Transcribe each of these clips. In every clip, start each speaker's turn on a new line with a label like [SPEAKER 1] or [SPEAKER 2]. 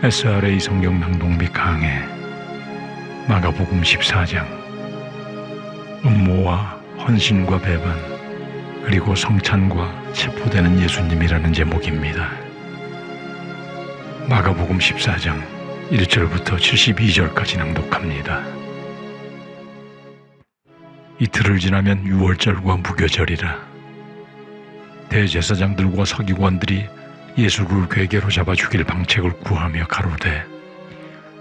[SPEAKER 1] SRA 성경 낭독 및 강해 마가복음 14장 음모와 헌신과 배반 그리고 성찬과 체포되는 예수님이라는 제목입니다. 마가복음 14장 1절부터 72절까지 낭독합니다. 이틀을 지나면 유월절과 무교절이라. 대제사장들과 서기관들이 예수를 궤계로 잡아 죽일 방책을 구하며 가로되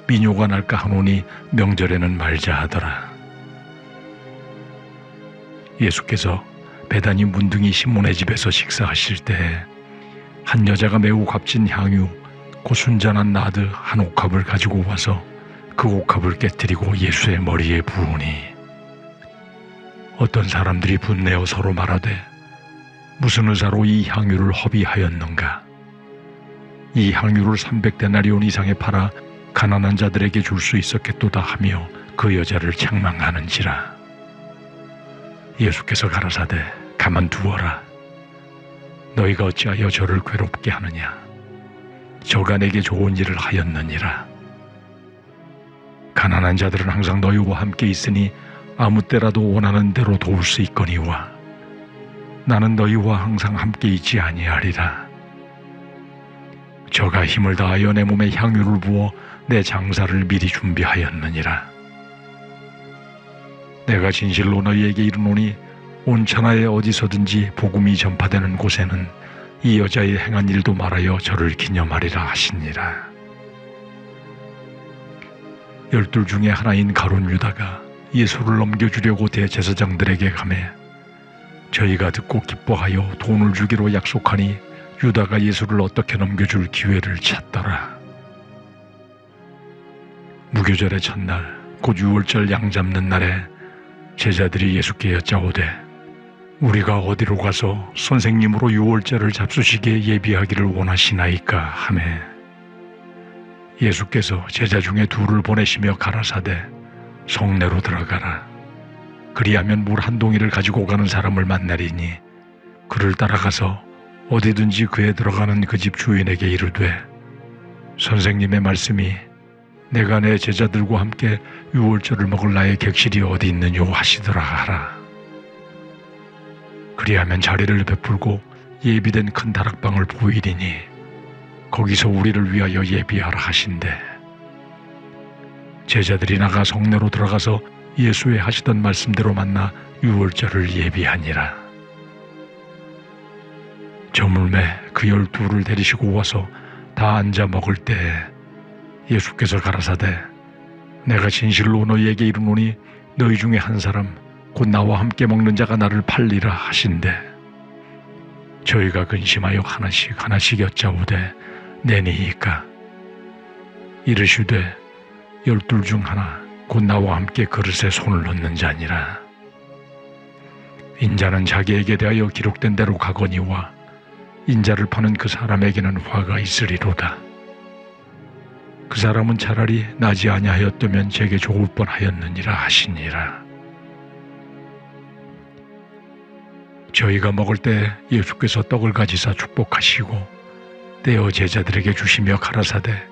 [SPEAKER 1] 민요가 날까 하노니 명절에는 말자 하더라. 예수께서 베다니 문둥이 시몬의 집에서 식사하실 때에 한 여자가 매우 값진 향유 곧 순전한 나드 한 옥합을 가지고 와서 그 옥합을 깨뜨리고 예수의 머리에 부으니 어떤 사람들이 분내어 서로 말하되 무슨 의사로 이 향유를 허비하였는가? 이 향유를 300데나리온 이상에 팔아 가난한 자들에게 줄 수 있었겠도다 하며 그 여자를 책망하는지라. 예수께서 가라사대 가만두어라. 너희가 어찌하여 저를 괴롭게 하느냐? 저가 내게 좋은 일을 하였느니라. 가난한 자들은 항상 너희와 함께 있으니 아무 때라도 원하는 대로 도울 수 있거니와 나는 너희와 항상 함께 있지 아니하리라. 저가 힘을 다하여 내 몸에 향유를 부어 내 장사를 미리 준비하였느니라. 내가 진실로 너희에게 이르노니 온 천하에 어디서든지 복음이 전파되는 곳에는 이 여자의 행한 일도 말하여 저를 기념하리라 하시니라. 12 중에 하나인 가룟 유다가 예수를 넘겨주려고 대제사장들에게 가매 저희가 듣고 기뻐하여 돈을 주기로 약속하니 유다가 예수를 어떻게 넘겨줄 기회를 찾더라. 무교절의 첫날 곧 유월절 양 잡는 날에 제자들이 예수께 여짜오되 우리가 어디로 가서 선생님으로 유월절을 잡수시기에 예비하기를 원하시나이까 하매 예수께서 제자 중에 둘을 보내시며 가라사대 성내로 들어가라. 그리하면 물 한 동이를 가지고 가는 사람을 만나리니 그를 따라가서 어디든지 그에 들어가는 그 집 주인에게 이르되 선생님의 말씀이 내가 내 제자들과 함께 유월절을 먹을 나의 객실이 어디 있느뇨 하시더라 하라. 그리하면 자리를 베풀고 예비된 큰 다락방을 보이리니 거기서 우리를 위하여 예비하라 하신대. 제자들이 나가 성내로 들어가서 예수의 하시던 말씀대로 만나 유월절을 예비하니라. 저물매 그 12를 데리시고 와서 다 앉아 먹을 때에 예수께서 가라사대 내가 진실로 너희에게 이르노니 너희 중에 한 사람 곧 나와 함께 먹는 자가 나를 팔리라 하신대. 저희가 근심하여 하나씩 여짜오되 내니이까 이르시되 12 중 하나 곧 나와 함께 그릇에 손을 넣는 자니라. 인자는 자기에게 대하여 기록된 대로 가거니와 인자를 파는 그 사람에게는 화가 있으리로다. 그 사람은 차라리 나지 아니하였다면 제게 좋을 뻔하였느니라 하시니라. 저희가 먹을 때 예수께서 떡을 가지사 축복하시고 떼어 제자들에게 주시며 가라사대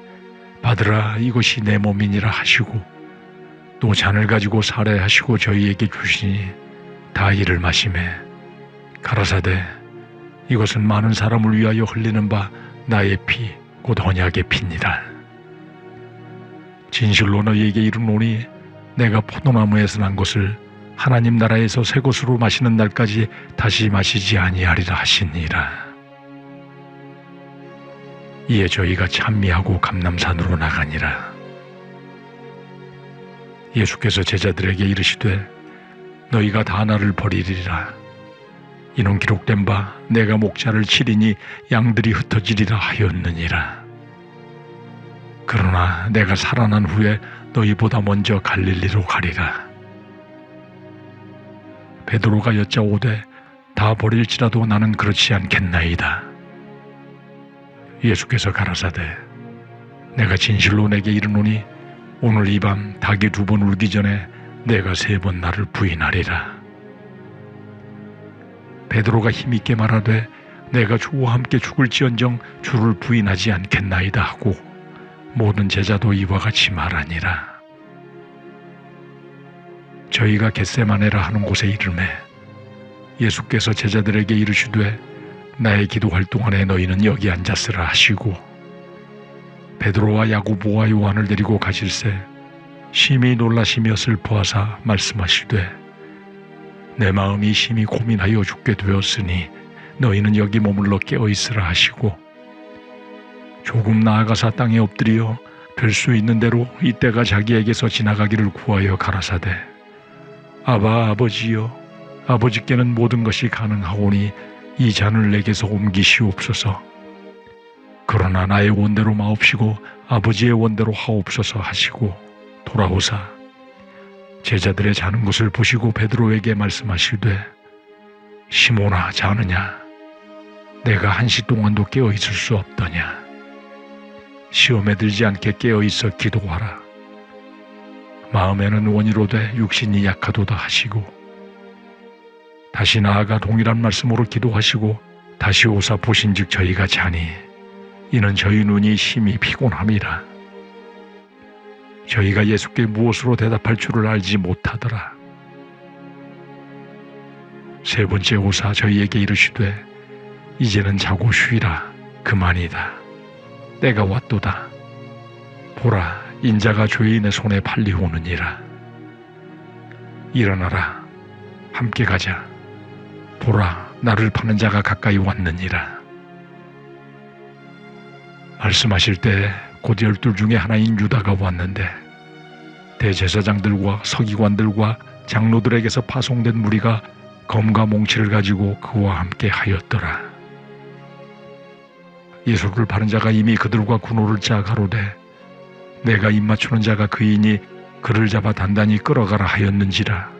[SPEAKER 1] 받으라 이것이 내 몸이니라 하시고 또 잔을 가지고 사례하시고 저희에게 주시니 다 이를 마시매 가라사대 이것은 많은 사람을 위하여 흘리는 바 나의 피 곧 언약의 피니라. 진실로 너희에게 이르노니 내가 포도나무에서 난 것을 하나님 나라에서 새 것으로 마시는 날까지 다시 마시지 아니하리라 하시니라. 이에 저희가 찬미하고 감람산으로 나가니라. 예수께서 제자들에게 이르시되 너희가 다 나를 버리리라. 이는 기록된 바 내가 목자를 치리니 양들이 흩어지리라 하였느니라. 그러나 내가 살아난 후에 너희보다 먼저 갈릴리로 가리라. 베드로가 여짜오되 다 버릴지라도 나는 그렇지 않겠나이다. 예수께서 가라사대 내가 진실로 내게 이르노니 오늘 이 밤 닭이 2번 울기 전에 내가 3번 나를 부인하리라. 베드로가 힘있게 말하되 내가 주와 함께 죽을지언정 주를 부인하지 않겠나이다 하고 모든 제자도 이와 같이 말하니라. 저희가 겟세마네라 하는 곳에 이르매 예수께서 제자들에게 이르시되 나의 기도할 동안에 너희는 여기 앉았으라 하시고 베드로와 야고보와 요한을 데리고 가실새 심히 놀라시며 슬퍼하사 말씀하시되 내 마음이 심히 고민하여 죽게 되었으니 너희는 여기 머물러 깨어있으라 하시고 조금 나아가사 땅에 엎드려 될 수 있는 대로 이때가 자기에게서 지나가기를 구하여 가라사대 아바 아버지여 아버지께는 모든 것이 가능하오니 이 잔을 내게서 옮기시옵소서. 그러나 나의 원대로 마옵시고 아버지의 원대로 하옵소서 하시고 돌아오사 제자들의 자는 것을 보시고 베드로에게 말씀하시되 시몬아 자느냐 내가 한시 동안도 깨어있을 수 없더냐 시험에 들지 않게 깨어있어 기도하라. 마음에는 원이로되 육신이 약하도다 하시고 다시 나아가 동일한 말씀으로 기도하시고 다시 오사 보신즉 저희가 자니 이는 저희 눈이 심히 피곤함이라. 저희가 예수께 무엇으로 대답할 줄을 알지 못하더라. 세 번째 오사 저희에게 이르시되 이제는 자고 쉬라. 그만이다. 때가 왔도다. 보라 인자가 죄인의 손에 팔리오느니라. 일어나라. 함께 가자. 보라 나를 파는 자가 가까이 왔느니라. 말씀하실 때 곧 12 중에 하나인 유다가 왔는데 대제사장들과 서기관들과 장로들에게서 파송된 무리가 검과 몽치를 가지고 그와 함께 하였더라. 예수를 파는 자가 이미 그들과 군호를 짜 가로되 내가 입맞추는 자가 그이니 그를 잡아 단단히 끌어가라 하였는지라.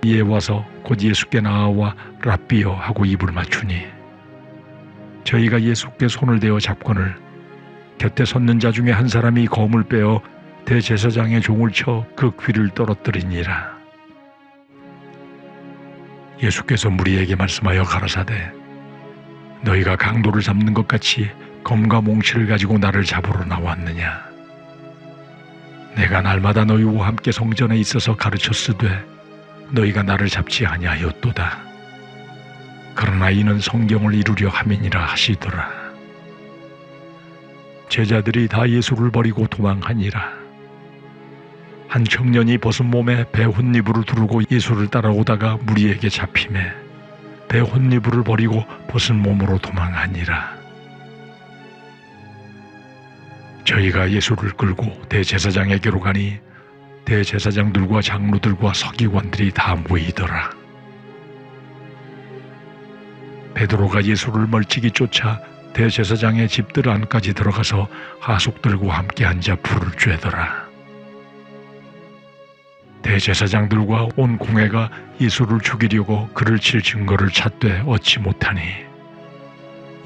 [SPEAKER 1] 이에 와서 곧 예수께 나아와 랍비여 하고 입을 맞추니 저희가 예수께 손을 대어 잡거늘 곁에 섰는 자 중에 한 사람이 검을 빼어 대제사장의 종을 쳐 그 귀를 떨어뜨리니라. 예수께서 무리에게 말씀하여 가라사대 너희가 강도를 잡는 것 같이 검과 몽치를 가지고 나를 잡으러 나왔느냐. 내가 날마다 너희와 함께 성전에 있어서 가르쳤으되 너희가 나를 잡지 아니하였도다. 그러나 이는 성경을 이루려 함이니라 하시더라. 제자들이 다 예수를 버리고 도망하니라. 한 청년이 벗은 몸에 배 혼니부를 두르고 예수를 따라오다가 무리에게 잡히매 배 혼니부를 버리고 벗은 몸으로 도망하니라. 저희가 예수를 끌고 대제사장에게로 가니 대제사장들과 장로들과 서기관들이 다 모이더라. 베드로가 예수를 멀찍이 쫓아 대제사장의 집들 안까지 들어가서 하숙들과 함께 앉아 불을 쬐더라. 대제사장들과 온 공회가 예수를 죽이려고 그를 칠 증거를 찾되 얻지 못하니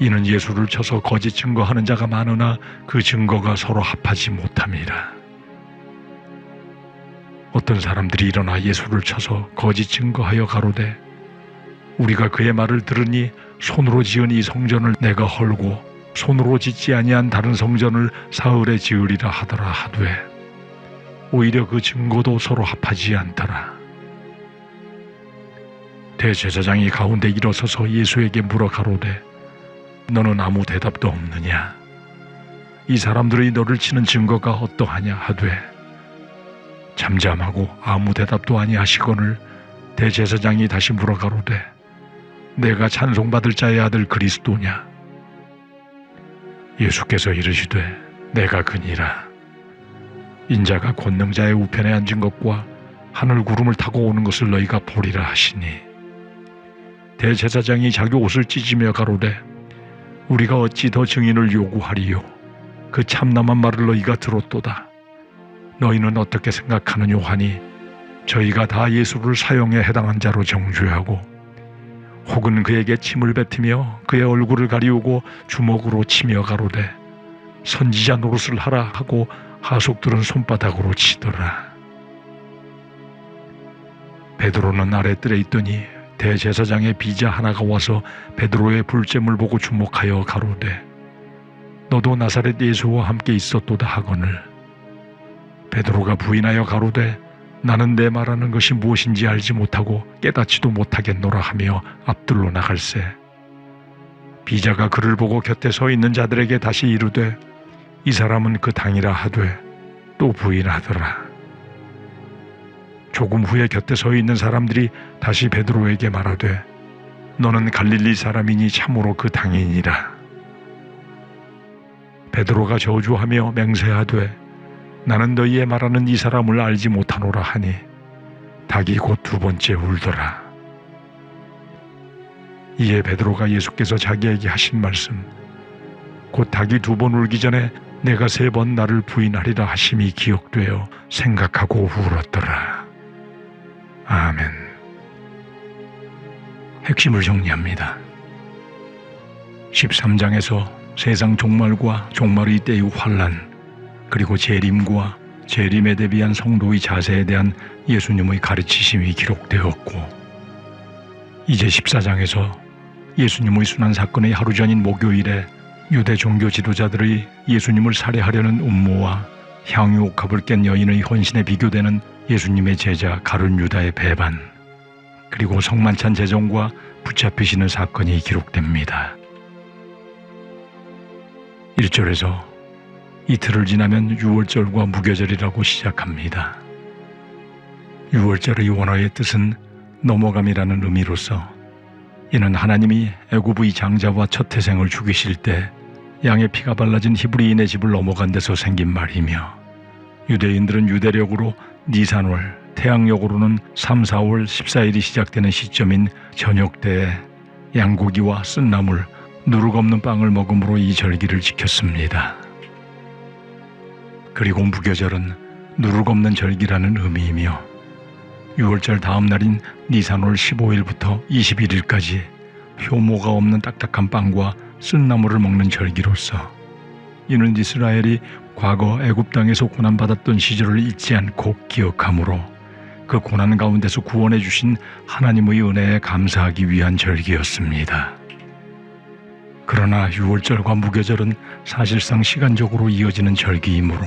[SPEAKER 1] 이는 예수를 쳐서 거짓 증거하는 자가 많으나 그 증거가 서로 합하지 못함이라. 어떤 사람들이 일어나 예수를 쳐서 거짓 증거하여 가로되 우리가 그의 말을 들으니 손으로 지은 이 성전을 내가 헐고 손으로 짓지 아니한 다른 성전을 사흘에 지으리라 하더라 하되 오히려 그 증거도 서로 합하지 않더라. 대제사장이 가운데 일어서서 예수에게 물어 가로되 너는 아무 대답도 없느냐. 이 사람들이 너를 치는 증거가 어떠하냐 하되 잠잠하고 아무 대답도 아니하시거늘 대제사장이 다시 물어 가로되 내가 찬송받을 자의 아들 그리스도냐. 예수께서 이르시되 내가 그니라. 인자가 권능자의 우편에 앉은 것과 하늘 구름을 타고 오는 것을 너희가 보리라 하시니 대제사장이 자기 옷을 찢으며 가로되 우리가 어찌 더 증인을 요구하리요. 그 참남한 말을 너희가 들었도다. 너희는 어떻게 생각하느냐 하니 저희가 다 예수를 사형에 해당한 자로 정죄하고 혹은 그에게 침을 뱉으며 그의 얼굴을 가리우고 주먹으로 치며 가로되 선지자 노릇을 하라 하고 하숙들은 손바닥으로 치더라. 베드로는 아랫뜰에 있더니 대제사장의 비자 하나가 와서 베드로의 불잼을 보고 주목하여 가로되 너도 나사렛 예수와 함께 있었도다 하거늘 베드로가 부인하여 가로되 나는 내 말하는 것이 무엇인지 알지 못하고 깨닫지도 못하겠노라 하며 앞들로 나갈새 비자가 그를 보고 곁에 서 있는 자들에게 다시 이르되 이 사람은 그 당이라 하되 또 부인하더라. 조금 후에 곁에 서 있는 사람들이 다시 베드로에게 말하되 너는 갈릴리 사람이니 참으로 그 당이니라. 베드로가 저주하며 맹세하되 나는 너희의 말하는 이 사람을 알지 못하노라 하니 닭이 곧 두 번째 울더라. 이에 베드로가 예수께서 자기에게 하신 말씀 곧 닭이 두 번 울기 전에 내가 세 번 나를 부인하리라 하심이 기억되어 생각하고 울었더라. 아멘. 핵심을 정리합니다. 13장에서 세상 종말과 종말의 때의 환난 그리고 재림과 재림에 대비한 성도의 자세에 대한 예수님의 가르치심이 기록되었고 이제 14장에서 예수님의 순환 사건의 하루 전인 목요일에 유대 종교 지도자들의 예수님을 살해하려는 음모와 향유 옥합을 깬 여인의 헌신에 비교되는 예수님의 제자 가룟 유다의 배반 그리고 성만찬 제정과 붙잡히시는 사건이 기록됩니다. 1절에서 이틀을 지나면 유월절과 무교절이라고 시작합니다. 유월절의 원어의 뜻은 넘어감이라는 의미로서 이는 하나님이 애굽의 장자와 첫 태생을 죽이실 때 양의 피가 발라진 히브리인의 집을 넘어간 데서 생긴 말이며 유대인들은 유대력으로 니산월, 태양력으로는 3, 4월 14일이 시작되는 시점인 저녁 때에 양고기와 쓴나물, 누룩 없는 빵을 먹음으로 이 절기를 지켰습니다. 그리고 무교절은 누룩 없는 절기라는 의미이며 유월절 다음 날인 니산월 15일부터 21일까지 효모가 없는 딱딱한 빵과 쓴나물을 먹는 절기로서 이는 이스라엘이 과거 애굽 땅에서 고난받았던 시절을 잊지 않고 기억하므로 그 고난 가운데서 구원해 주신 하나님의 은혜에 감사하기 위한 절기였습니다. 그러나 유월절과 무교절은 사실상 시간적으로 이어지는 절기이므로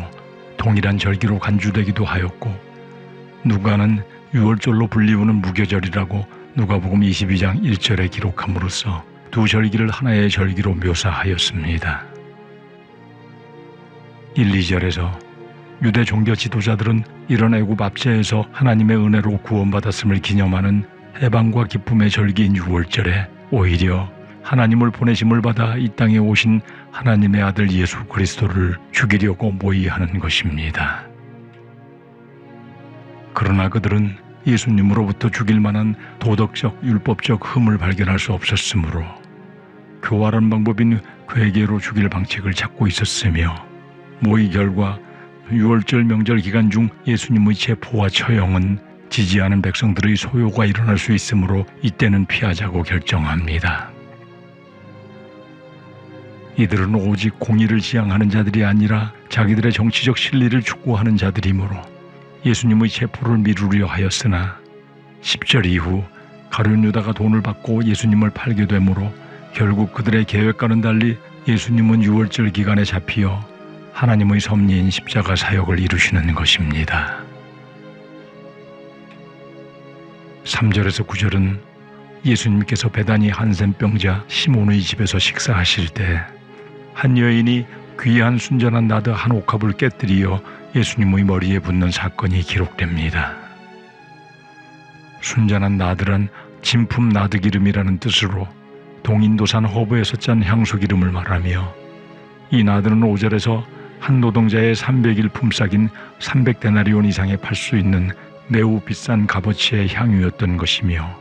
[SPEAKER 1] 동일한 절기로 간주되기도 하였고 누가는 유월절로 불리우는 무교절이라고 누가복음 22장 1절에 기록함으로써 두 절기를 하나의 절기로 묘사하였습니다. 1, 2절에서 유대 종교 지도자들은 이런 애굽 압제에서 하나님의 은혜로 구원받았음을 기념하는 해방과 기쁨의 절기인 유월절에 오히려 하나님을 보내심을 받아 이 땅에 오신 하나님의 아들 예수 그리스도를 죽이려고 모의하는 것입니다. 그러나 그들은 예수님으로부터 죽일 만한 도덕적, 율법적 흠을 발견할 수 없었으므로 교활한 방법인 괴계로 죽일 방책을 찾고 있었으며 모의 결과 유월절 명절 기간 중 예수님의 체포와 처형은 지지하는 백성들의 소요가 일어날 수 있으므로 이때는 피하자고 결정합니다. 이들은 오직 공의를 지향하는 자들이 아니라 자기들의 정치적 실리를 추구하는 자들이므로 예수님의 체포를 미루려 하였으나 10절 이후 가룟 유다가 돈을 받고 예수님을 팔게 되므로 결국 그들의 계획과는 달리 예수님은 유월절 기간에 잡히어 하나님의 섭리인 십자가 사역을 이루시는 것입니다. 3절에서 9절은 예수님께서 베다니 한센병자 시몬의 집에서 식사하실 때 한 여인이 귀한 순전한 나드 한 옥합을 깨뜨리어 예수님의 머리에 붓는 사건이 기록됩니다. 순전한 나드란 진품 나드 기름이라는 뜻으로 동인도산 허브에서 짠 향수 기름을 말하며 이 나드는 5절에서 한 노동자의 300일 품삯인 300데나리온 이상에 팔 수 있는 매우 비싼 값어치의 향유였던 것이며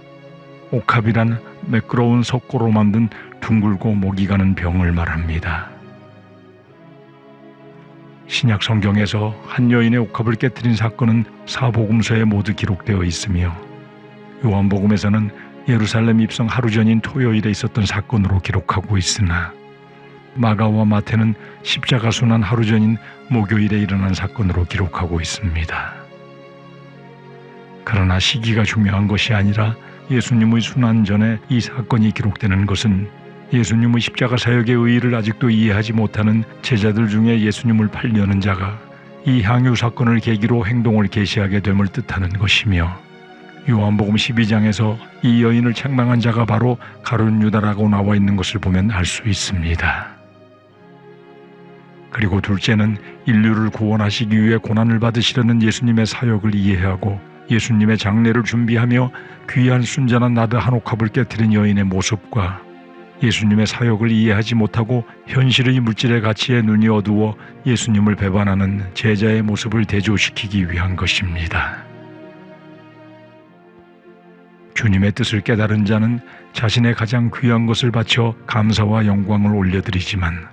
[SPEAKER 1] 옥합이란 매끄러운 석고로 만든 둥글고 목이 가는 병을 말합니다. 신약 성경에서 한 여인의 옥합을 깨뜨린 사건은 사복음서에 모두 기록되어 있으며 요한복음에서는 예루살렘 입성 하루 전인 토요일에 있었던 사건으로 기록하고 있으나 마가와 마태는 십자가 순환 하루 전인 목요일에 일어난 사건으로 기록하고 있습니다. 그러나 시기가 중요한 것이 아니라 예수님의 순환 전에 이 사건이 기록되는 것은 예수님의 십자가 사역의 의의를 아직도 이해하지 못하는 제자들 중에 예수님을 팔려는 자가 이 향유 사건을 계기로 행동을 개시하게 됨을 뜻하는 것이며, 요한복음 12장에서 이 여인을 책망한 자가 바로 가룟 유다라고 나와 있는 것을 보면 알 수 있습니다. 그리고 둘째는 인류를 구원하시기 위해 고난을 받으시려는 예수님의 사역을 이해하고 예수님의 장례를 준비하며 귀한 순전한 나드 한 옥합을 깨뜨린 여인의 모습과 예수님의 사역을 이해하지 못하고 현실의 물질의 가치에 눈이 어두워 예수님을 배반하는 제자의 모습을 대조시키기 위한 것입니다. 주님의 뜻을 깨달은 자는 자신의 가장 귀한 것을 바쳐 감사와 영광을 올려드리지만,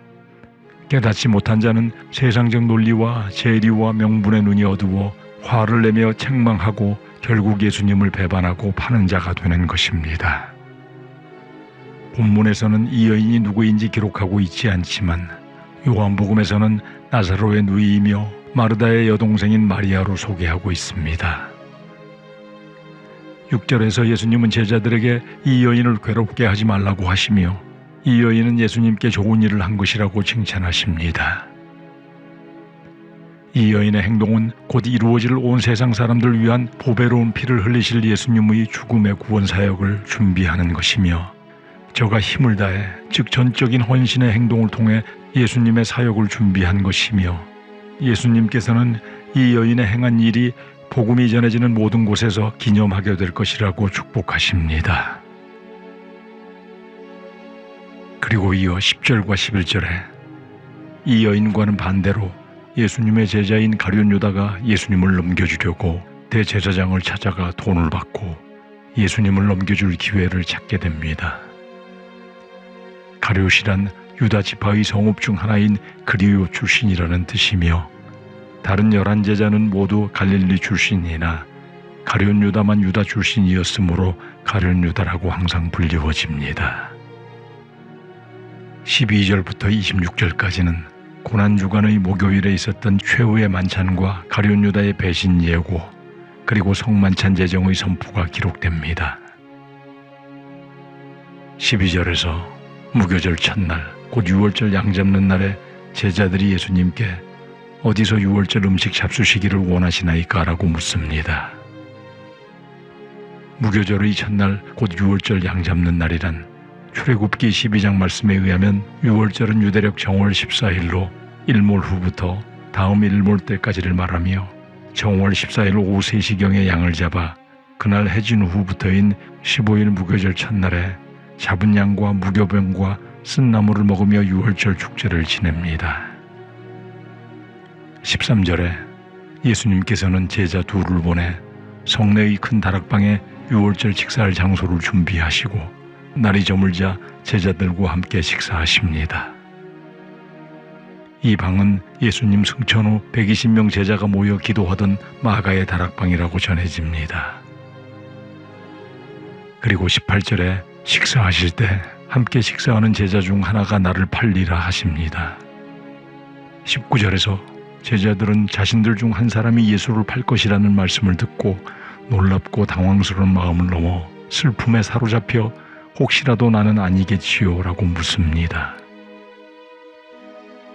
[SPEAKER 1] 깨닫지 못한 자는 세상적 논리와 재리와 명분의 눈이 어두워 화를 내며 책망하고 결국 예수님을 배반하고 파는 자가 되는 것입니다. 본문에서는 이 여인이 누구인지 기록하고 있지 않지만 요한복음에서는 나사로의 누이이며 마르다의 여동생인 마리아로 소개하고 있습니다. 6절에서 예수님은 제자들에게 이 여인을 괴롭게 하지 말라고 하시며 이 여인은 예수님께 좋은 일을 한 것이라고 칭찬하십니다. 이 여인의 행동은 곧 이루어질 온 세상 사람들 위한 보배로운 피를 흘리실 예수님의 죽음의 구원 사역을 준비하는 것이며, 저가 힘을 다해 즉 전적인 헌신의 행동을 통해 예수님의 사역을 준비한 것이며, 예수님께서는 이 여인의 행한 일이 복음이 전해지는 모든 곳에서 기념하게 될 것이라고 축복하십니다. 그리고 이어 10절과 11절에 이 여인과는 반대로 예수님의 제자인 가룟 유다가 예수님을 넘겨주려고 대제사장을 찾아가 돈을 받고 예수님을 넘겨줄 기회를 찾게 됩니다. 가룟이란 유다 지파의 성읍 중 하나인 그리오 출신이라는 뜻이며, 다른 11제자는 모두 갈릴리 출신이나 가룟 유다만 유다 출신이었으므로 가룟 유다라고 항상 불리워집니다. 12절부터 26절까지는 고난주간의 목요일에 있었던 최후의 만찬과 가룟 유다의 배신 예고, 그리고 성만찬 제정의 선포가 기록됩니다. 12절에서 무교절 첫날, 곧 유월절 양 잡는 날에 제자들이 예수님께 어디서 유월절 음식 잡수시기를 원하시나이까? 라고 묻습니다. 무교절의 첫날, 곧 유월절 양 잡는 날이란 출애굽기 12장 말씀에 의하면 유월절은 유대력 정월 14일로 일몰 후부터 다음 일몰 때까지를 말하며, 정월 14일 오후 3시경에 양을 잡아 그날 해진 후부터인 15일 무교절 첫날에 잡은 양과 무교병과 쓴 나물을 먹으며 유월절 축제를 지냅니다. 13절에 예수님께서는 제자 둘을 보내 성내의 큰 다락방에 유월절 식사할 장소를 준비하시고 날이 저물자 제자들과 함께 식사하십니다. 이 방은 예수님 승천 후 120명 제자가 모여 기도하던 마가의 다락방이라고 전해집니다. 그리고 18절에 식사하실 때 함께 식사하는 제자 중 하나가 나를 팔리라 하십니다. 19절에서 제자들은 자신들 중 한 사람이 예수를 팔 것이라는 말씀을 듣고 놀랍고 당황스러운 마음을 넘어 슬픔에 사로잡혀 혹시라도 나는 아니겠지요? 라고 묻습니다.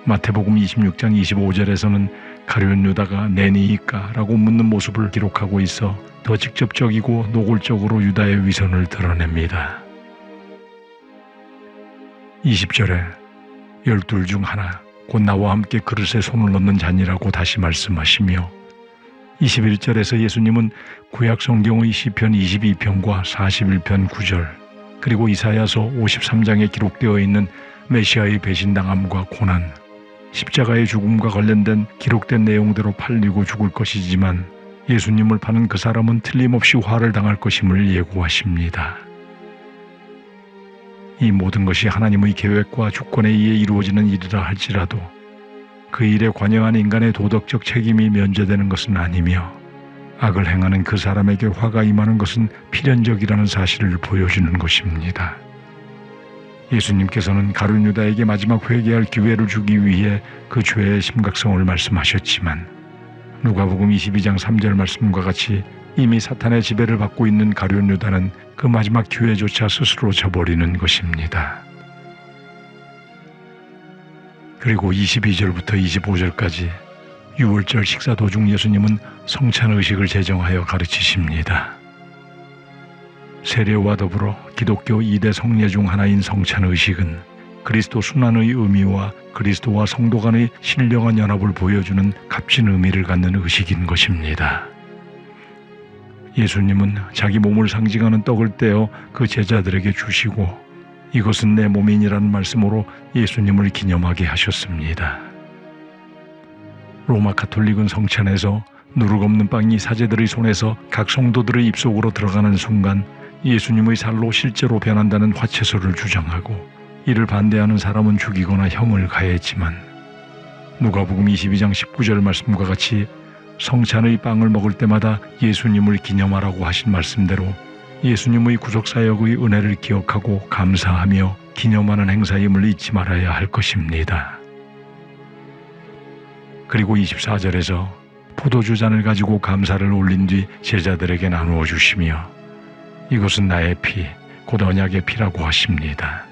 [SPEAKER 1] 마태복음 26장 25절에서는 가룟 유다가 내니이까? 라고 묻는 모습을 기록하고 있어 더 직접적이고 노골적으로 유다의 위선을 드러냅니다. 20절에 12 중 하나, 곧 나와 함께 그릇에 손을 넣는 자니라고 다시 말씀하시며, 21절에서 예수님은 구약 성경의 시편 22편과 41편 9절, 그리고 이사야서 53장에 기록되어 있는 메시아의 배신당함과 고난, 십자가의 죽음과 관련된 기록된 내용대로 팔리고 죽을 것이지만 예수님을 파는 그 사람은 틀림없이 화를 당할 것임을 예고하십니다. 이 모든 것이 하나님의 계획과 주권에 의해 이루어지는 일이라 할지라도 그 일에 관여한 인간의 도덕적 책임이 면제되는 것은 아니며, 악을 행하는 그 사람에게 화가 임하는 것은 필연적이라는 사실을 보여주는 것입니다. 예수님께서는 가룟 유다에게 마지막 회개할 기회를 주기 위해 그 죄의 심각성을 말씀하셨지만, 누가복음 22장 3절 말씀과 같이 이미 사탄의 지배를 받고 있는 가룟 유다는 그 마지막 기회조차 스스로 저버리는 것입니다. 그리고 22절부터 25절까지 유월절 식사 도중 예수님은 성찬의식을 제정하여 가르치십니다. 세례와 더불어 기독교 2대 성례 중 하나인 성찬의식은 그리스도 순환의 의미와 그리스도와 성도 간의 신령한 연합을 보여주는 값진 의미를 갖는 의식인 것입니다. 예수님은 자기 몸을 상징하는 떡을 떼어 그 제자들에게 주시고 이것은 내 몸이니라는 말씀으로 예수님을 기념하게 하셨습니다. 로마 가톨릭은 성찬에서 누룩없는 빵이 사제들의 손에서 각 성도들의 입속으로 들어가는 순간 예수님의 살로 실제로 변한다는 화채설을 주장하고 이를 반대하는 사람은 죽이거나 형을 가했지만 누가복음 22장 19절 말씀과 같이 성찬의 빵을 먹을 때마다 예수님을 기념하라고 하신 말씀대로 예수님의 구속사역의 은혜를 기억하고 감사하며 기념하는 행사임을 잊지 말아야 할 것입니다. 그리고 24절에서 포도주 잔을 가지고 감사를 올린 뒤 제자들에게 나누어 주시며 이것은 나의 피, 곧 언약의 피라고 하십니다.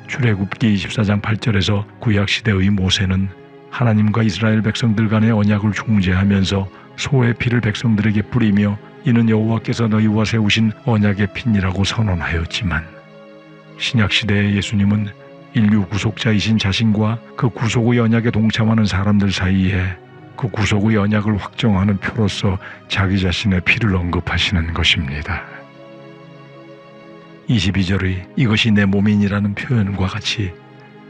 [SPEAKER 1] 출애굽기 24장 8절에서 구약시대의 모세는 하나님과 이스라엘 백성들 간의 언약을 중재하면서 소의 피를 백성들에게 뿌리며 이는 여호와께서 너희와 세우신 언약의 피니라고 선언하였지만 신약시대의 예수님은 인류 구속자이신 자신과 그 구속의 언약에 동참하는 사람들 사이에 그 구속의 언약을 확정하는 표로서 자기 자신의 피를 언급하시는 것입니다. 22절의 이것이 내 몸이니라는 표현과 같이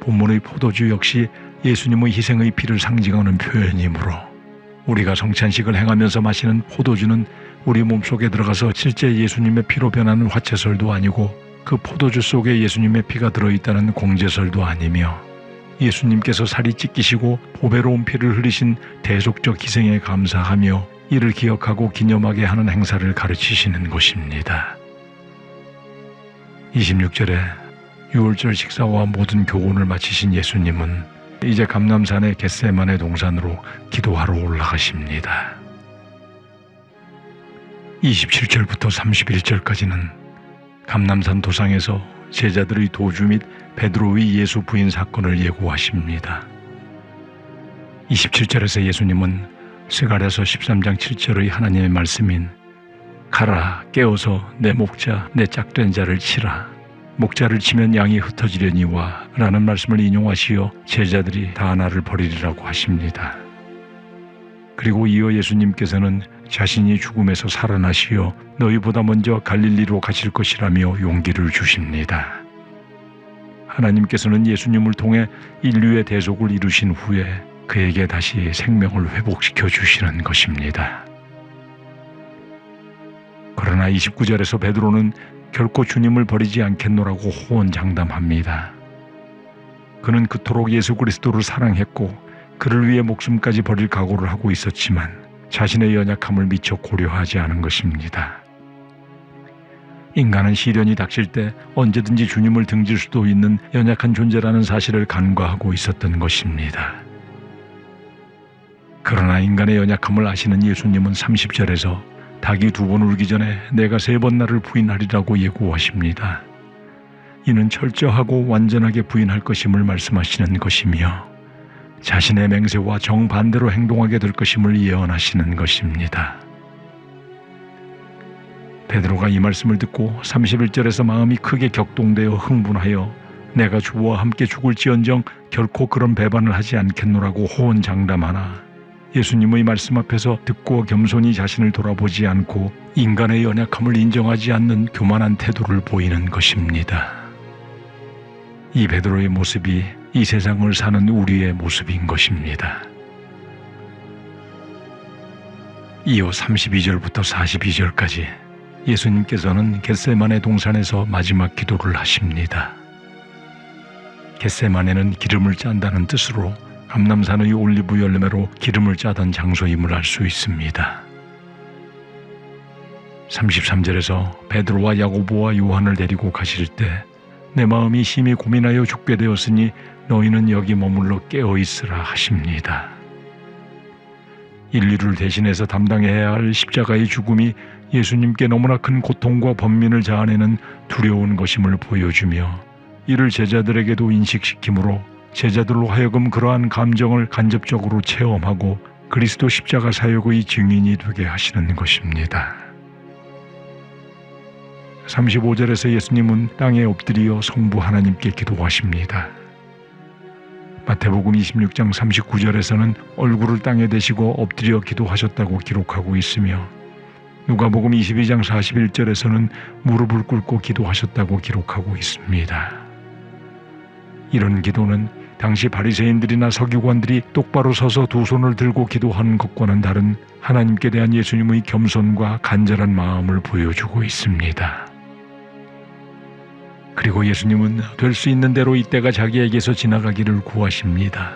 [SPEAKER 1] 본문의 포도주 역시 예수님의 희생의 피를 상징하는 표현이므로 우리가 성찬식을 행하면서 마시는 포도주는 우리 몸속에 들어가서 실제 예수님의 피로 변하는 화채설도 아니고 그 포도주 속에 예수님의 피가 들어있다는 공제설도 아니며 예수님께서 살이 찢기시고 보배로운 피를 흘리신 대속적 희생에 감사하며 이를 기억하고 기념하게 하는 행사를 가르치시는 것입니다. 26절에 유월절 식사와 모든 교훈을 마치신 예수님은 이제 감람산의 겟세마네 동산으로 기도하러 올라가십니다. 27절부터 31절까지는 감람산 도상에서 제자들의 도주 및 베드로의 예수 부인 사건을 예고하십니다. 27절에서 예수님은 스가랴서 13장 7절의 하나님의 말씀인 가라 깨어서 내 목자 내 짝된 자를 치라 목자를 치면 양이 흩어지려니와 라는 말씀을 인용하시어 제자들이 다 나를 버리리라고 하십니다. 그리고 이어 예수님께서는 자신이 죽음에서 살아나시어 너희보다 먼저 갈릴리로 가실 것이라며 용기를 주십니다. 하나님께서는 예수님을 통해 인류의 대속을 이루신 후에 그에게 다시 생명을 회복시켜 주시는 것입니다. 그러나 29절에서 베드로는 결코 주님을 버리지 않겠노라고 호언장담합니다. 그는 그토록 예수 그리스도를 사랑했고 그를 위해 목숨까지 버릴 각오를 하고 있었지만 자신의 연약함을 미처 고려하지 않은 것입니다. 인간은 시련이 닥칠 때 언제든지 주님을 등질 수도 있는 연약한 존재라는 사실을 간과하고 있었던 것입니다. 그러나 인간의 연약함을 아시는 예수님은 30절에서 닭이 2번 울기 전에 내가 3번 나를 부인하리라고 예고하십니다. 이는 철저하고 완전하게 부인할 것임을 말씀하시는 것이며 자신의 맹세와 정반대로 행동하게 될 것임을 예언하시는 것입니다. 베드로가 이 말씀을 듣고 31절에서 마음이 크게 격동되어 흥분하여 내가 주와 함께 죽을지언정 결코 그런 배반을 하지 않겠노라고 호언장담하나 예수님의 말씀 앞에서 듣고 겸손히 자신을 돌아보지 않고 인간의 연약함을 인정하지 않는 교만한 태도를 보이는 것입니다. 이 베드로의 모습이 이 세상을 사는 우리의 모습인 것입니다. 이어 32절부터 42절까지 예수님께서는 겟세마네 동산에서 마지막 기도를 하십니다. 겟세마네는 기름을 짠다는 뜻으로 감람산의 올리브 열매로 기름을 짜던 장소임을 알 수 있습니다. 33절에서 베드로와 야고보와 요한을 데리고 가실 때 내 마음이 심히 고민하여 죽게 되었으니 너희는 여기 머물러 깨어있으라 하십니다. 인류를 대신해서 담당해야 할 십자가의 죽음이 예수님께 너무나 큰 고통과 번민을 자아내는 두려운 것임을 보여주며 이를 제자들에게도 인식시키므로 제자들로 하여금 그러한 감정을 간접적으로 체험하고 그리스도 십자가 사역의 증인이 되게 하시는 것입니다. 35절에서 예수님은 땅에 엎드려 성부 하나님께 기도하십니다. 마태복음 26장 39절에서는 얼굴을 땅에 대시고 엎드려 기도하셨다고 기록하고 있으며 누가복음 22장 41절에서는 무릎을 꿇고 기도하셨다고 기록하고 있습니다. 이런 기도는 당시 바리새인들이나 서기관들이 똑바로 서서 두 손을 들고 기도하는 것과는 다른 하나님께 대한 예수님의 겸손과 간절한 마음을 보여주고 있습니다. 그리고 예수님은 될 수 있는 대로 이때가 자기에게서 지나가기를 구하십니다.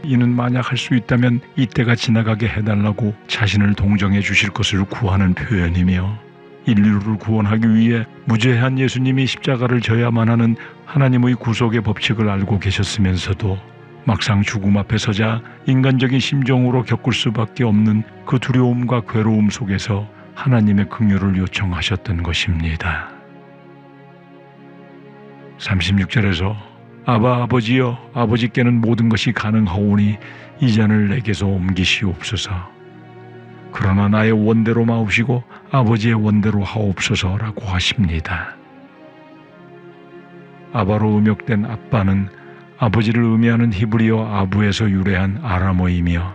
[SPEAKER 1] 이는 만약 할 수 있다면 이때가 지나가게 해달라고 자신을 동정해 주실 것을 구하는 표현이며 인류를 구원하기 위해 무죄한 예수님이 십자가를 져야만 하는 하나님의 구속의 법칙을 알고 계셨으면서도 막상 죽음 앞에 서자 인간적인 심정으로 겪을 수밖에 없는 그 두려움과 괴로움 속에서 하나님의 긍휼을 요청하셨던 것입니다. 36절에서 아바 아버지여 아버지께는 모든 것이 가능하오니 이 잔을 내게서 옮기시옵소서. 그러나 나의 원대로 마옵시고 아버지의 원대로 하옵소서라고 하십니다. 아바로 음역된 아빠는 아버지를 의미하는 히브리어 아부에서 유래한 아람어이며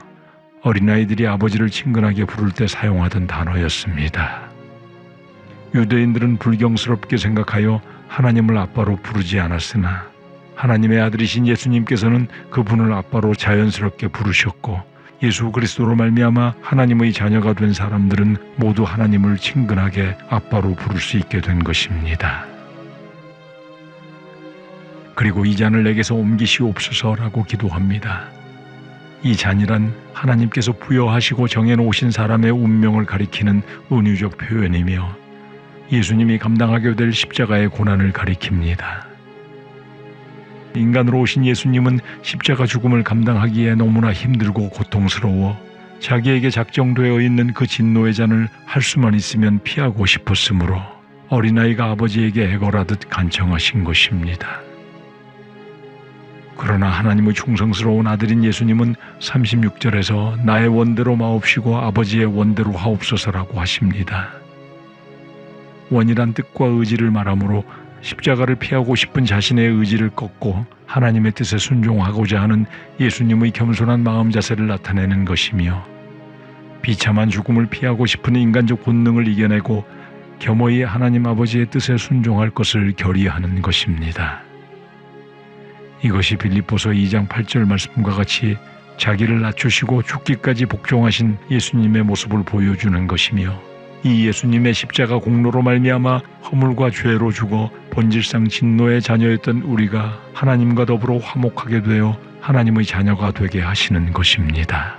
[SPEAKER 1] 어린아이들이 아버지를 친근하게 부를 때 사용하던 단어였습니다. 유대인들은 불경스럽게 생각하여 하나님을 아빠로 부르지 않았으나 하나님의 아들이신 예수님께서는 그분을 아빠로 자연스럽게 부르셨고 예수 그리스도로 말미암아 하나님의 자녀가 된 사람들은 모두 하나님을 친근하게 아빠로 부를 수 있게 된 것입니다. 그리고 이 잔을 내게서 옮기시옵소서라고 기도합니다. 이 잔이란 하나님께서 부여하시고 정해놓으신 사람의 운명을 가리키는 은유적 표현이며 예수님이 감당하게 될 십자가의 고난을 가리킵니다. 인간으로 오신 예수님은 십자가 죽음을 감당하기에 너무나 힘들고 고통스러워 자기에게 작정되어 있는 그 진노의 잔을 할 수만 있으면 피하고 싶었으므로 어린아이가 아버지에게 애걸하듯 간청하신 것입니다. 그러나 하나님의 충성스러운 아들인 예수님은 36절에서 나의 원대로 마옵시고 아버지의 원대로 하옵소서라고 하십니다. 원이란 뜻과 의지를 말하므로 십자가를 피하고 싶은 자신의 의지를 꺾고 하나님의 뜻에 순종하고자 하는 예수님의 겸손한 마음 자세를 나타내는 것이며 비참한 죽음을 피하고 싶은 인간적 본능을 이겨내고 겸허히 하나님 아버지의 뜻에 순종할 것을 결의하는 것입니다. 이것이 빌립보서 2장 8절 말씀과 같이 자기를 낮추시고 죽기까지 복종하신 예수님의 모습을 보여주는 것이며 이 예수님의 십자가 공로로 말미암아 허물과 죄로 죽어 본질상 진노의 자녀였던 우리가 하나님과 더불어 화목하게 되어 하나님의 자녀가 되게 하시는 것입니다.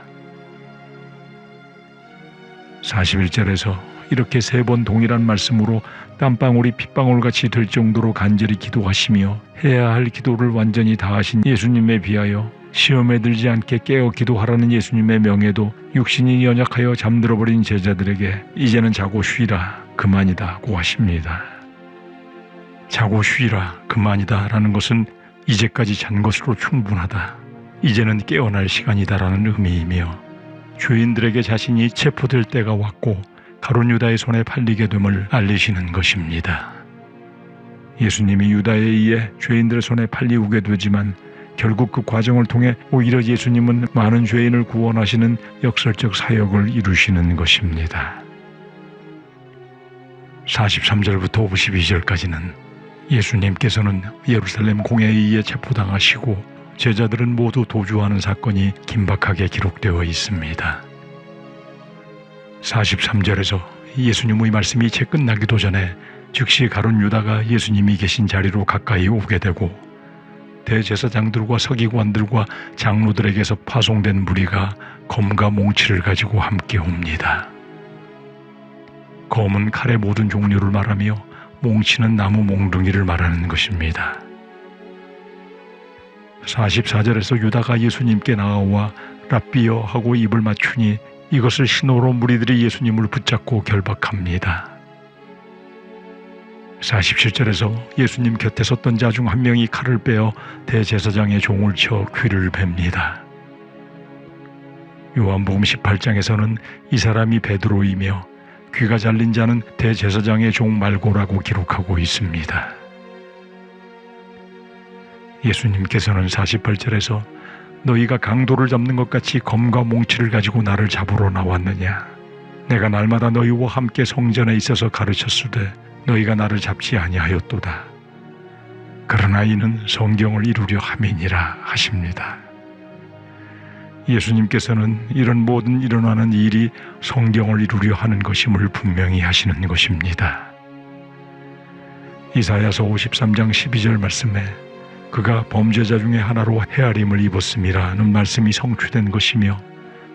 [SPEAKER 1] 41절에서 이렇게 3번 동일한 말씀으로 땀방울이 핏방울같이 될 정도로 간절히 기도하시며 해야 할 기도를 완전히 다하신 예수님에 비하여 시험에 들지 않게 깨어 기도하라는 예수님의 명에도 육신이 연약하여 잠들어버린 제자들에게 이제는 자고 쉬라 그만이다고 하십니다. 자고 쉬라 그만이다 라는 것은 이제까지 잔 것으로 충분하다, 이제는 깨어날 시간이다라는 의미이며 죄인들에게 자신이 체포될 때가 왔고 가룟 유다의 손에 팔리게 됨을 알리시는 것입니다. 예수님이 유다에 의해 죄인들의 손에 팔리우게 되지만 결국 그 과정을 통해 오히려 예수님은 많은 죄인을 구원하시는 역설적 사역을 이루시는 것입니다. 43절부터 52절까지는 예수님께서는 예루살렘 공회에 의해 체포당하시고 제자들은 모두 도주하는 사건이 긴박하게 기록되어 있습니다. 43절에서 예수님의 말씀이 채 끝나기도 전에 즉시 가룟 유다가 예수님이 계신 자리로 가까이 오게 되고 대제사장들과 서기관들과 장로들에게서 파송된 무리가 검과 몽치를 가지고 함께 옵니다. 검은 칼의 모든 종류를 말하며 몽치는 나무 몽둥이를 말하는 것입니다. 44절에서 유다가 예수님께 나아와 랍비여 하고 입을 맞추니 이것을 신호로 무리들이 예수님을 붙잡고 결박합니다. 47절에서 예수님 곁에 섰던 자 중 한 명이 칼을 빼어 대제사장의 종을 쳐 귀를 팹니다. 요한복음 18장에서는 이 사람이 베드로이며 귀가 잘린 자는 대제사장의 종 말고라고 기록하고 있습니다. 예수님께서는 48절에서 너희가 강도를 잡는 것 같이 검과 몽치를 가지고 나를 잡으러 나왔느냐? 내가 날마다 너희와 함께 성전에 있어서 가르쳤으되 너희가 나를 잡지 아니하였도다. 그러나 이는 성경을 이루려 함이니라 하십니다. 예수님께서는 이런 모든 일어나는 일이 성경을 이루려 하는 것임을 분명히 하시는 것입니다. 이사야서 53장 12절 말씀에 그가 범죄자 중에 하나로 헤아림을 입었음이라는 말씀이 성취된 것이며,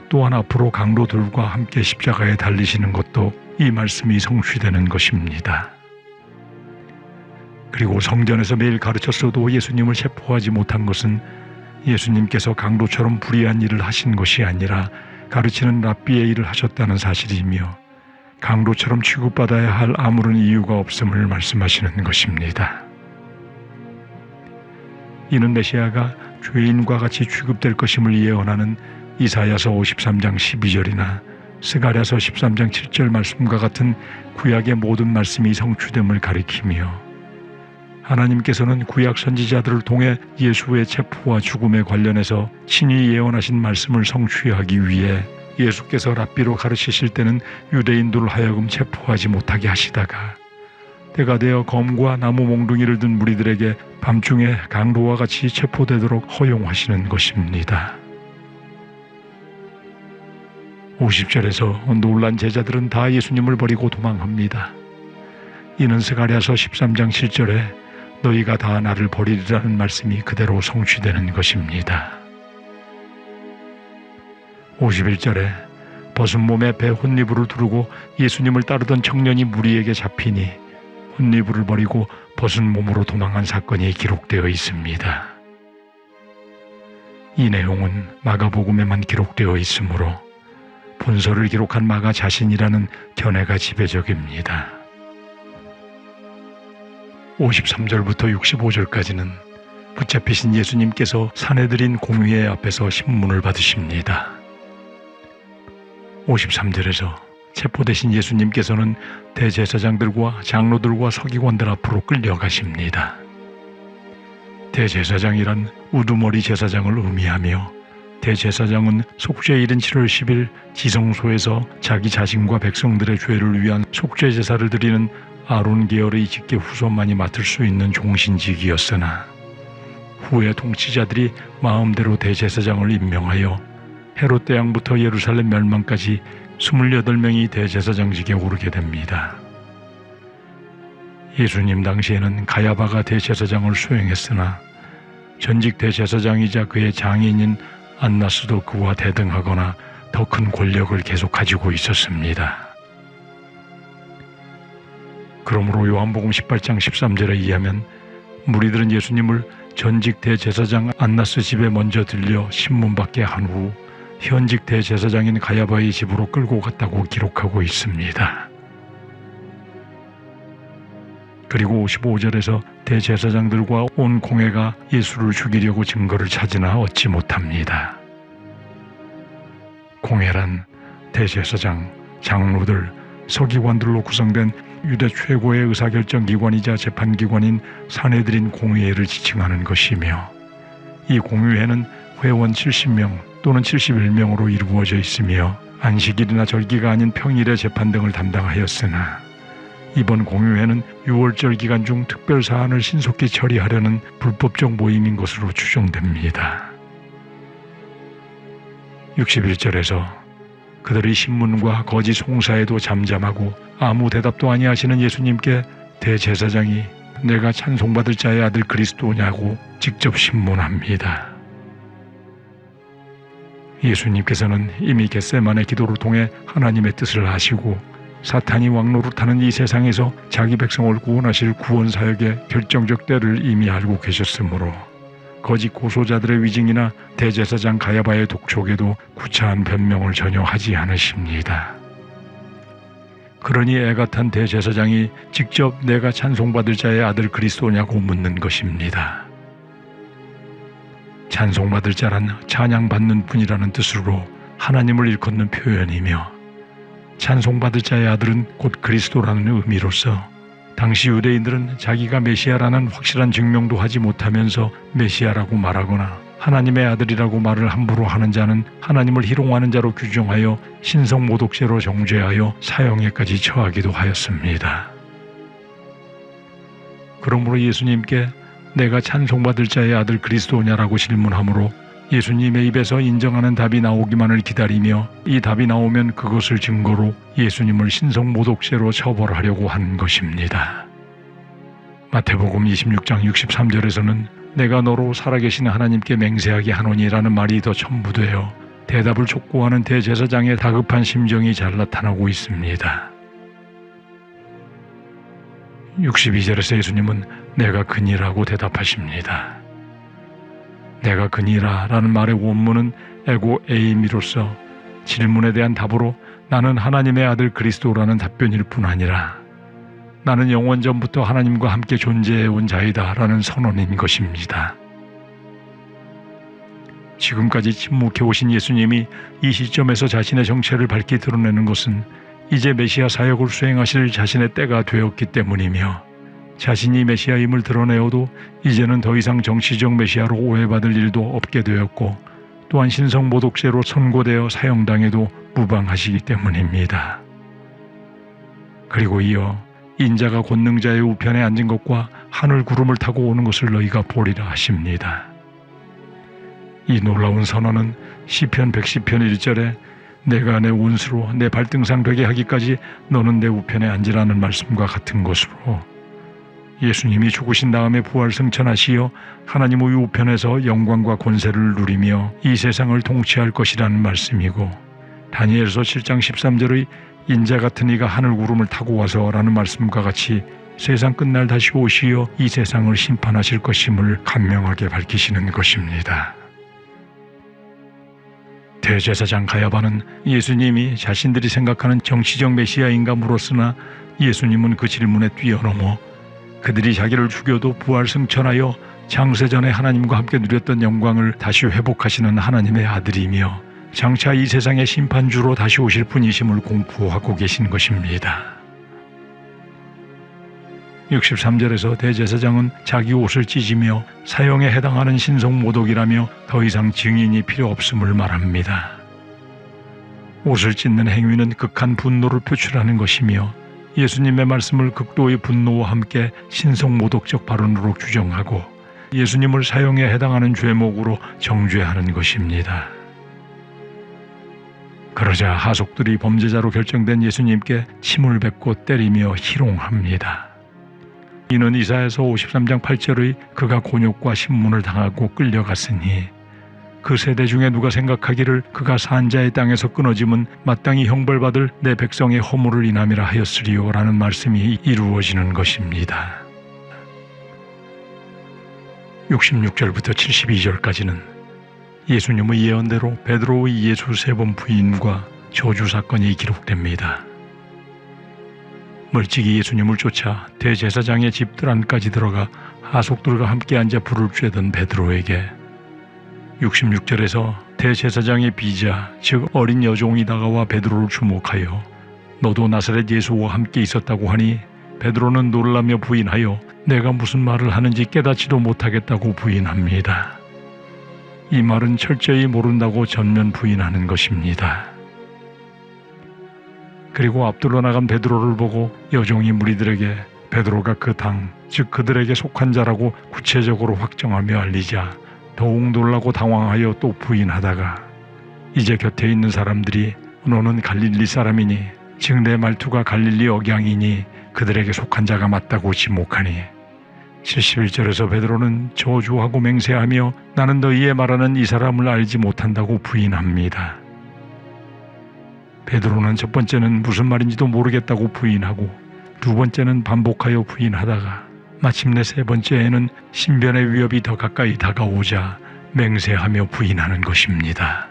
[SPEAKER 1] 또한 앞으로 강도들과 함께 십자가에 달리시는 것도 이 말씀이 성취되는 것입니다. 그리고 성전에서 매일 가르쳤어도 예수님을 체포하지 못한 것은 예수님께서 강도처럼 불의한 일을 하신 것이 아니라 가르치는 랍비의 일을 하셨다는 사실이며, 강도처럼 취급받아야 할 아무런 이유가 없음을 말씀하시는 것입니다. 이는 메시아가 죄인과 같이 취급될 것임을 예언하는 이사야서 53장 12절이나 스가랴서 13장 7절 말씀과 같은 구약의 모든 말씀이 성취됨을 가리키며, 하나님께서는 구약 선지자들을 통해 예수의 체포와 죽음에 관련해서 친히 예언하신 말씀을 성취하기 위해 예수께서 랍비로 가르치실 때는 유대인들을 하여금 체포하지 못하게 하시다가 때가 되어 검과 나무 몽둥이를 든 무리들에게 밤중에 강도와 같이 체포되도록 허용하시는 것입니다. 50절에서 놀란 제자들은 다 예수님을 버리고 도망합니다. 이는 스가랴서 13장 7절에 너희가 다 나를 버리리라는 말씀이 그대로 성취되는 것입니다. 51절에 벗은 몸에 배 혼니부를 두르고 예수님을 따르던 청년이 무리에게 잡히니 혼니부를 버리고 벗은 몸으로 도망한 사건이 기록되어 있습니다. 이 내용은 마가복음에만 기록되어 있으므로 본서를 기록한 마가 자신이라는 견해가 지배적입니다. 53절부터 65절까지는 붙잡히신 예수님께서 사내들인 공회 앞에서 신문을 받으십니다. 53절에서 체포되신 예수님께서는 대제사장들과 장로들과 서기관들 앞으로 끌려가십니다. 대제사장이란 우두머리 제사장을 의미하며, 대제사장은 속죄일인 7월 10일 지성소에서 자기 자신과 백성들의 죄를 위한 속죄 제사를 드리는 아론 계열의 직계 후손만이 맡을 수 있는 종신직이었으나, 후에 통치자들이 마음대로 대제사장을 임명하여 헤롯 대왕부터 예루살렘 멸망까지 28명이 대제사장직에 오르게 됩니다. 예수님 당시에는 가야바가 대제사장을 수행했으나 전직 대제사장이자 그의 장인인 안나스도 그와 대등하거나 더 큰 권력을 계속 가지고 있었습니다. 그러므로 요한복음 18장 13절에 의하면 무리들은 예수님을 전직 대제사장 안나스 집에 먼저 들려 신문받게 한 후 현직 대제사장인 가야바의 집으로 끌고 갔다고 기록하고 있습니다. 그리고 55절에서 대제사장들과 온 공회가 예수를 죽이려고 증거를 찾으나 얻지 못합니다. 공회란 대제사장, 장로들, 서기관들로 구성된 유대 최고의 의사결정기관이자 재판기관인 사내들인 공회를 지칭하는 것이며, 이 공회는 회원 70명 또는 71명으로 이루어져 있으며 안식일이나 절기가 아닌 평일의 재판 등을 담당하였으나, 이번 공회는 6월절 기간 중 특별 사안을 신속히 처리하려는 불법적 모임인 것으로 추정됩니다. 61절에서 그들의 신문과 거짓 송사에도 잠잠하고 아무 대답도 아니하시는 예수님께 대제사장이 내가 찬송받을 자의 아들 그리스도냐고 직접 신문합니다. 예수님께서는 이미 겟세마네 기도를 통해 하나님의 뜻을 아시고 사탄이 왕노릇하는 이 세상에서 자기 백성을 구원하실 구원 사역의 결정적 때를 이미 알고 계셨으므로 거짓 고소자들의 위증이나 대제사장 가야바의 독촉에도 구차한 변명을 전혀 하지 않으십니다. 그러니 애가 탄 대제사장이 직접 내가 찬송받을 자의 아들 그리스도냐고 묻는 것입니다. 찬송받을 자란 찬양받는 분이라는 뜻으로 하나님을 일컫는 표현이며, 찬송받을 자의 아들은 곧 그리스도라는 의미로서 당시 유대인들은 자기가 메시아라는 확실한 증명도 하지 못하면서 메시아라고 말하거나 하나님의 아들이라고 말을 함부로 하는 자는 하나님을 희롱하는 자로 규정하여 신성모독죄로 정죄하여 사형에까지 처하기도 하였습니다. 그러므로 예수님께 내가 찬송받을 자의 아들 그리스도냐라고 질문하므로 예수님의 입에서 인정하는 답이 나오기만을 기다리며 이 답이 나오면 그것을 증거로 예수님을 신성모독죄로 처벌하려고 한 것입니다. 마태복음 26장 63절에서는 내가 너로 살아계신 하나님께 맹세하게 하노니라는 말이 더 첨부되어 대답을 촉구하는 대제사장의 다급한 심정이 잘 나타나고 있습니다. 62절에서 예수님은 내가 그니라고 대답하십니다. 내가 그니라 라는 말의 원문은 에고 에이미로서 질문에 대한 답으로 나는 하나님의 아들 그리스도라는 답변일 뿐 아니라 나는 영원전부터 하나님과 함께 존재해온 자이다 라는 선언인 것입니다. 지금까지 침묵해오신 예수님이 이 시점에서 자신의 정체를 밝히 드러내는 것은 이제 메시아 사역을 수행하실 자신의 때가 되었기 때문이며, 자신이 메시아임을 드러내어도 이제는 더 이상 정치적 메시아로 오해받을 일도 없게 되었고, 또한 신성모독죄로 선고되어 사형당해도 무방하시기 때문입니다. 그리고 이어 인자가 권능자의 우편에 앉은 것과 하늘 구름을 타고 오는 것을 너희가 보리라 하십니다. 이 놀라운 선언은 시편 110편 1절에 내가 내 원수로 내 발등상 되게 하기까지 너는 내 우편에 앉으라는 말씀과 같은 것으로, 예수님이 죽으신 다음에 부활 승천하시어 하나님의 우편에서 영광과 권세를 누리며 이 세상을 통치할 것이라는 말씀이고, 다니엘서 7장 13절의 인자 같은 이가 하늘 구름을 타고 와서 라는 말씀과 같이 세상 끝날 다시 오시어 이 세상을 심판하실 것임을 간명하게 밝히시는 것입니다. 대제사장 가야바는 예수님이 자신들이 생각하는 정치적 메시아인가 물었으나 예수님은 그 질문에 뛰어넘어 그들이 자기를 죽여도 부활 승천하여 장세전에 하나님과 함께 누렸던 영광을 다시 회복하시는 하나님의 아들이며 장차 이 세상의 심판주로 다시 오실 분이심을 공포하고 계신 것입니다. 63절에서 대제사장은 자기 옷을 찢으며 사형에 해당하는 신성모독이라며 더 이상 증인이 필요 없음을 말합니다. 옷을 찢는 행위는 극한 분노를 표출하는 것이며 예수님의 말씀을 극도의 분노와 함께 신성모독적 발언으로 규정하고 예수님을 사형에 해당하는 죄목으로 정죄하는 것입니다. 그러자 하속들이 범죄자로 결정된 예수님께 침을 뱉고 때리며 희롱합니다. 이는 이사야서 53장 8절의 그가 곤욕과 신문을 당하고 끌려갔으니 그 세대 중에 누가 생각하기를 그가 산자의 땅에서 끊어짐은 마땅히 형벌받을 내 백성의 허물을 인함이라 하였으리요 라는 말씀이 이루어지는 것입니다. 66절부터 72절까지는 예수님의 예언대로 베드로의 예수 3번 부인과 저주 사건이 기록됩니다. 멀찍이 예수님을 쫓아 대제사장의 집들 안까지 들어가 하속들과 함께 앉아 불을 쬐던 베드로에게 66절에서 대제사장의 비자 즉 어린 여종이 다가와 베드로를 주목하여 너도 나사렛 예수와 함께 있었다고 하니 베드로는 놀라며 부인하여 내가 무슨 말을 하는지 깨닫지도 못하겠다고 부인합니다. 이 말은 철저히 모른다고 전면 부인하는 것입니다. 그리고 앞들러 나간 베드로를 보고 여종이 무리들에게 베드로가 그 당, 즉 그들에게 속한 자라고 구체적으로 확정하며 알리자 더욱 놀라고 당황하여 또 부인하다가 이제 곁에 있는 사람들이 너는 갈릴리 사람이니 즉 내 말투가 갈릴리 억양이니 그들에게 속한 자가 맞다고 지목하니 71절에서 베드로는 저주하고 맹세하며 나는 너희의 말하는 이 사람을 알지 못한다고 부인합니다. 베드로는 첫 번째는 무슨 말인지도 모르겠다고 부인하고 두 번째는 반복하여 부인하다가 마침내 세 번째에는 신변의 위협이 더 가까이 다가오자 맹세하며 부인하는 것입니다.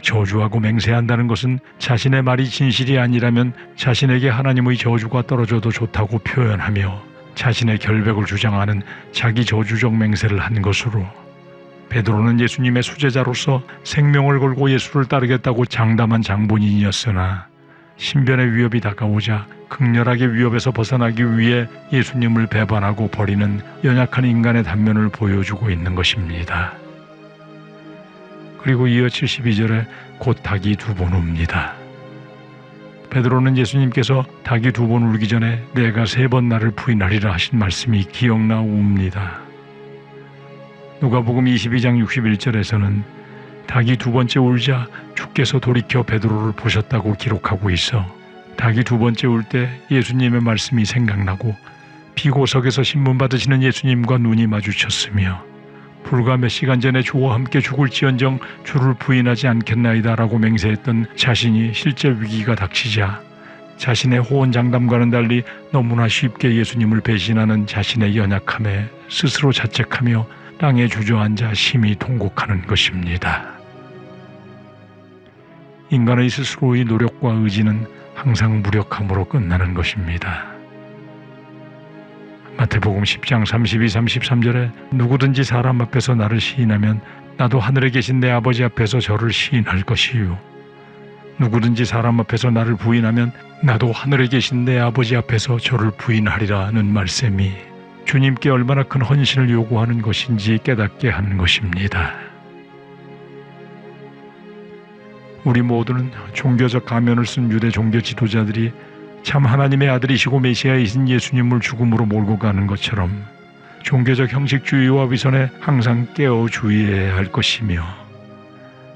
[SPEAKER 1] 저주하고 맹세한다는 것은 자신의 말이 진실이 아니라면 자신에게 하나님의 저주가 떨어져도 좋다고 표현하며 자신의 결백을 주장하는 자기 저주적 맹세를 한 것으로, 베드로는 예수님의 수제자로서 생명을 걸고 예수를 따르겠다고 장담한 장본인이었으나 신변의 위협이 다가오자 극렬하게 위협에서 벗어나기 위해 예수님을 배반하고 버리는 연약한 인간의 단면을 보여주고 있는 것입니다. 그리고 이어 72절에 곧 닭이 두 번 웁니다. 베드로는 예수님께서 닭이 두 번 울기 전에 내가 세 번 나를 부인하리라 하신 말씀이 기억나 웁니다. 누가복음 22장 61절에서는 닭이 두 번째 울자 주께서 돌이켜 베드로를 보셨다고 기록하고 있어 닭이 두 번째 울 때 예수님의 말씀이 생각나고 비고석에서 신문 받으시는 예수님과 눈이 마주쳤으며 불과 몇 시간 전에 주와 함께 죽을지언정 주를 부인하지 않겠나이다라고 맹세했던 자신이 실제 위기가 닥치자 자신의 호언장담과는 달리 너무나 쉽게 예수님을 배신하는 자신의 연약함에 스스로 자책하며 땅에 주저앉아 심히 통곡하는 것입니다. 인간의 스스로의 노력과 의지는 항상 무력함으로 끝나는 것입니다. 마태복음 10장 32, 33절에 누구든지 사람 앞에서 나를 시인하면 나도 하늘에 계신 내 아버지 앞에서 저를 시인할 것이요. 누구든지 사람 앞에서 나를 부인하면 나도 하늘에 계신 내 아버지 앞에서 저를 부인하리라는 말씀이 주님께 얼마나 큰 헌신을 요구하는 것인지 깨닫게 하는 것입니다. 우리 모두는 종교적 가면을 쓴 유대 종교 지도자들이 참 하나님의 아들이시고 메시아이신 예수님을 죽음으로 몰고 가는 것처럼 종교적 형식주의와 위선에 항상 깨어 주의해야 할 것이며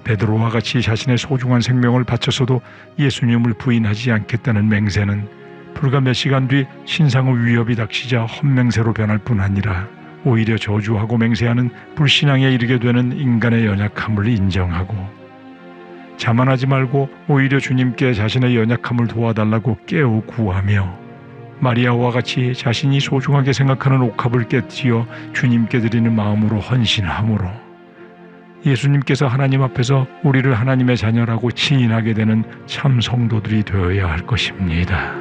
[SPEAKER 1] 베드로와 같이 자신의 소중한 생명을 바쳐서도 예수님을 부인하지 않겠다는 맹세는 불과 몇 시간 뒤 신상의 위협이 닥치자 헛맹세로 변할 뿐 아니라 오히려 저주하고 맹세하는 불신앙에 이르게 되는 인간의 연약함을 인정하고 자만하지 말고 오히려 주님께 자신의 연약함을 도와달라고 깨어 구하며 마리아와 같이 자신이 소중하게 생각하는 옥합을 깨뜨려 주님께 드리는 마음으로 헌신함으로 예수님께서 하나님 앞에서 우리를 하나님의 자녀라고 시인하게 되는 참 성도들이 되어야 할 것입니다.